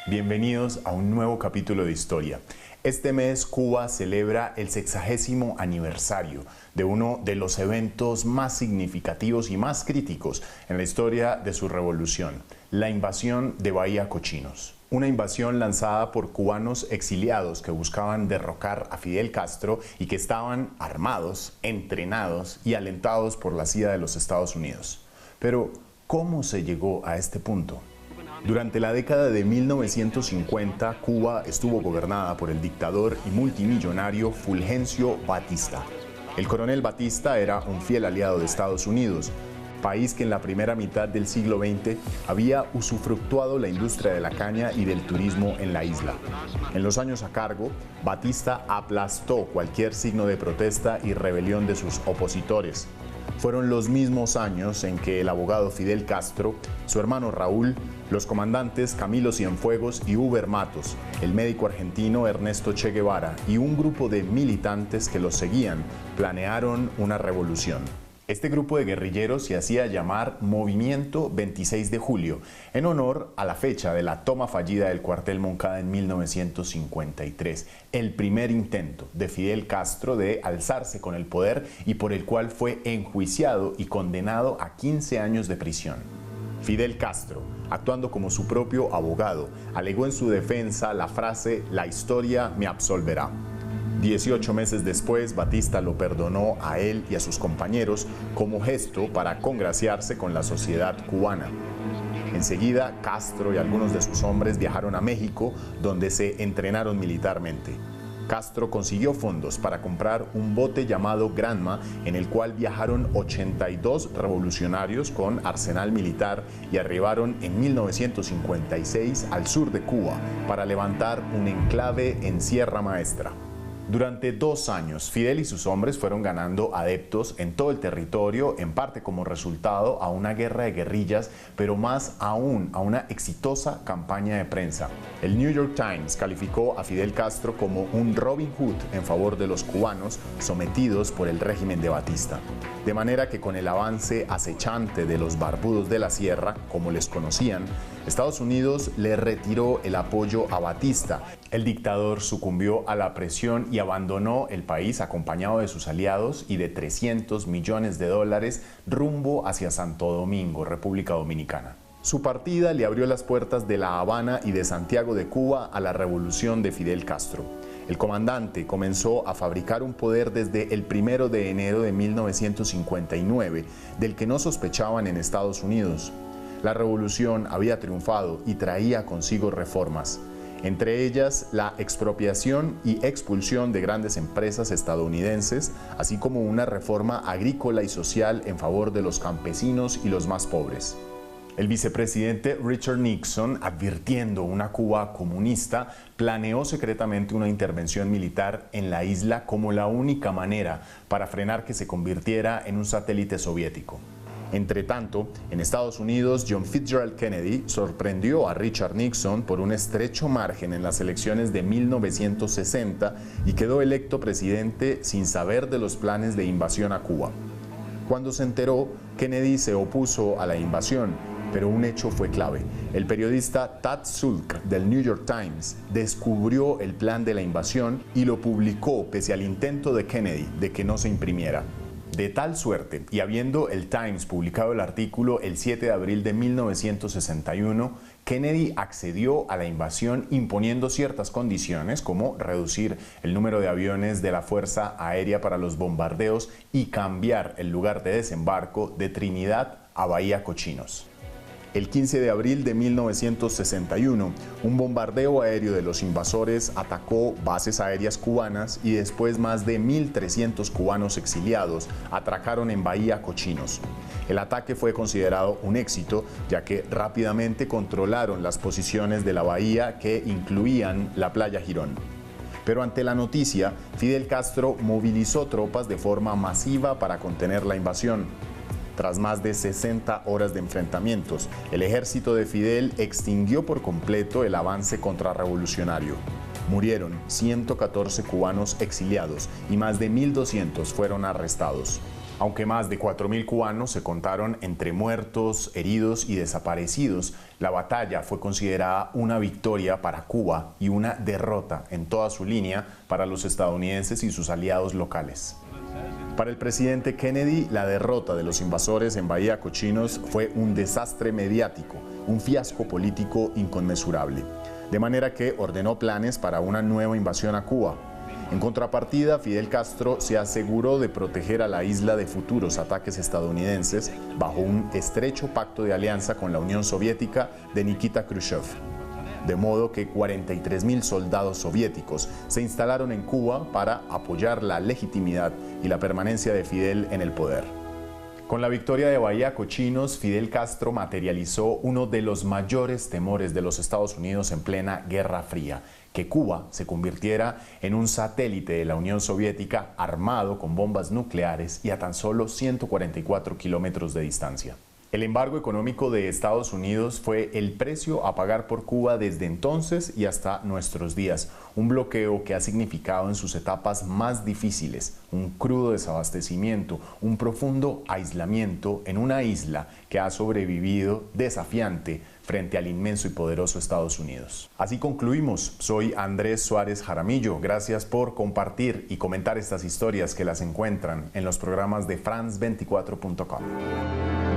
Bienvenidos a un nuevo capítulo de historia. Este mes Cuba celebra el 60º aniversario de uno de los eventos más significativos y más críticos en la historia de su revolución, la invasión de Bahía Cochinos. Una invasión lanzada por cubanos exiliados que buscaban derrocar a Fidel Castro y que estaban armados, entrenados y alentados por la CIA de los Estados Unidos. Pero, ¿cómo se llegó a este punto? Durante la década de 1950, Cuba estuvo gobernada por el dictador y multimillonario Fulgencio Batista. El coronel Batista era un fiel aliado de Estados Unidos, país que en la primera mitad del siglo XX había usufructuado la industria de la caña y del turismo en la isla. En los años a cargo, Batista aplastó cualquier signo de protesta y rebelión de sus opositores. Fueron los mismos años en que el abogado Fidel Castro, su hermano Raúl, los comandantes Camilo Cienfuegos y Uber Matos, el médico argentino Ernesto Che Guevara y un grupo de militantes que los seguían, planearon una revolución. Este grupo de guerrilleros se hacía llamar Movimiento 26 de Julio, en honor a la fecha de la toma fallida del cuartel Moncada en 1953, el primer intento de Fidel Castro de alzarse con el poder y por el cual fue enjuiciado y condenado a 15 años de prisión. Fidel Castro, actuando como su propio abogado, alegó en su defensa la frase «La historia me absolverá». 18 meses después, Batista lo perdonó a él y a sus compañeros como gesto para congraciarse con la sociedad cubana. Enseguida, Castro y algunos de sus hombres viajaron a México, donde se entrenaron militarmente. Castro consiguió fondos para comprar un bote llamado Granma, en el cual viajaron 82 revolucionarios con arsenal militar y arribaron en 1956 al sur de Cuba para levantar un enclave en Sierra Maestra. Durante 2 años, Fidel y sus hombres fueron ganando adeptos en todo el territorio, en parte como resultado a una guerra de guerrillas, pero más aún a una exitosa campaña de prensa. El New York Times calificó a Fidel Castro como un Robin Hood en favor de los cubanos sometidos por el régimen de Batista. De manera que con el avance acechante de los barbudos de la sierra, como les conocían, Estados Unidos le retiró el apoyo a Batista. El dictador sucumbió a la presión y abandonó el país acompañado de sus aliados y de $300 millones rumbo hacia Santo Domingo, República Dominicana. Su partida le abrió las puertas de La Habana y de Santiago de Cuba a la revolución de Fidel Castro. El comandante comenzó a fabricar un poder desde el 1 de enero de 1959, del que no sospechaban en Estados Unidos. La revolución había triunfado y traía consigo reformas, entre ellas la expropiación y expulsión de grandes empresas estadounidenses, así como una reforma agrícola y social en favor de los campesinos y los más pobres. El vicepresidente Richard Nixon, advirtiendo una Cuba comunista, planeó secretamente una intervención militar en la isla como la única manera para frenar que se convirtiera en un satélite soviético. Entre tanto, en Estados Unidos, John Fitzgerald Kennedy sorprendió a Richard Nixon por un estrecho margen en las elecciones de 1960 y quedó electo presidente sin saber de los planes de invasión a Cuba. Cuando se enteró, Kennedy se opuso a la invasión, pero un hecho fue clave. El periodista Tad Sulk del New York Times descubrió el plan de la invasión y lo publicó pese al intento de Kennedy de que no se imprimiera. De tal suerte, y habiendo el Times publicado el artículo el 7 de abril de 1961, Kennedy accedió a la invasión imponiendo ciertas condiciones como reducir el número de aviones de la Fuerza Aérea para los bombardeos y cambiar el lugar de desembarco de Trinidad a Bahía Cochinos. El 15 de abril de 1961, un bombardeo aéreo de los invasores atacó bases aéreas cubanas y después más de 1.300 cubanos exiliados atracaron en Bahía Cochinos. El ataque fue considerado un éxito, ya que rápidamente controlaron las posiciones de la bahía que incluían la playa Girón. Pero ante la noticia, Fidel Castro movilizó tropas de forma masiva para contener la invasión. Tras más de 60 horas de enfrentamientos, el ejército de Fidel extinguió por completo el avance contrarrevolucionario. Murieron 114 cubanos exiliados y más de 1.200 fueron arrestados. Aunque más de 4.000 cubanos se contaron entre muertos, heridos y desaparecidos, la batalla fue considerada una victoria para Cuba y una derrota en toda su línea para los estadounidenses y sus aliados locales. Para el presidente Kennedy, la derrota de los invasores en Bahía Cochinos fue un desastre mediático, un fiasco político inconmensurable. De manera que ordenó planes para una nueva invasión a Cuba. En contrapartida, Fidel Castro se aseguró de proteger a la isla de futuros ataques estadounidenses bajo un estrecho pacto de alianza con la Unión Soviética de Nikita Khrushchev. De modo que 43.000 soldados soviéticos se instalaron en Cuba para apoyar la legitimidad y la permanencia de Fidel en el poder. Con la victoria de Bahía Cochinos, Fidel Castro materializó uno de los mayores temores de los Estados Unidos en plena Guerra Fría, que Cuba se convirtiera en un satélite de la Unión Soviética armado con bombas nucleares y a tan solo 144 kilómetros de distancia. El embargo económico de Estados Unidos fue el precio a pagar por Cuba desde entonces y hasta nuestros días, un bloqueo que ha significado en sus etapas más difíciles un crudo desabastecimiento, un profundo aislamiento en una isla que ha sobrevivido desafiante frente al inmenso y poderoso Estados Unidos. Así concluimos. Soy Andrés Suárez Jaramillo. Gracias por compartir y comentar estas historias que las encuentran en los programas de France24.com.